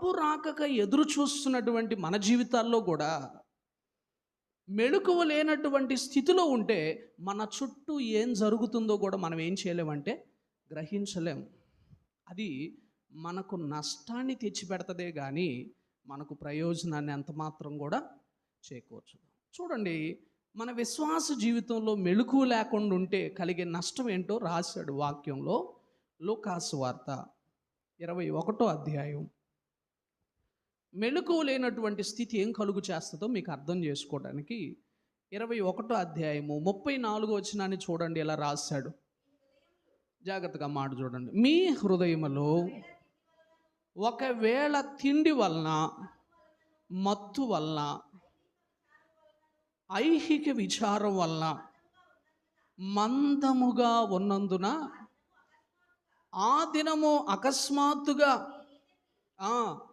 ప్రభు రాకక ఎదురు చూస్తున్నటువంటి మన జీవితాల్లో కూడా మెళకువ లేనటువంటి స్థితిలో ఉంటే మన చుట్టూ ఏం జరుగుతుందో కూడా మనం ఏం చేయలేమంటే గ్రహించలేం. అది మనకు నష్టాన్ని తెచ్చిపెడతదే కానీ మనకు ప్రయోజనాన్ని ఎంత మాత్రం కూడా చేకూర్చదు. చూడండి, మన విశ్వాస జీవితంలో మెళకువ లేకుండా ఉంటే కలిగే నష్టం ఏంటో రాశాడు వాక్యంలో. లూకాసు వార్త 21వ అధ్యాయం. మెళకువ లేనటువంటి స్థితి ఏం కలుగు చేస్తుందో మీకు అర్థం చేసుకోవడానికి 21వ అధ్యాయము 34వ వచనాన్ని చూడండి. ఎలా రాశాడు, జాగ్రత్తగా మాట చూడండి. మీ హృదయములో ఒకవేళ తిండి వలన, మత్తు వలన, ఐహిక విచారం వలన మందముగా ఉన్నందున ఆ దినము అకస్మాత్తుగా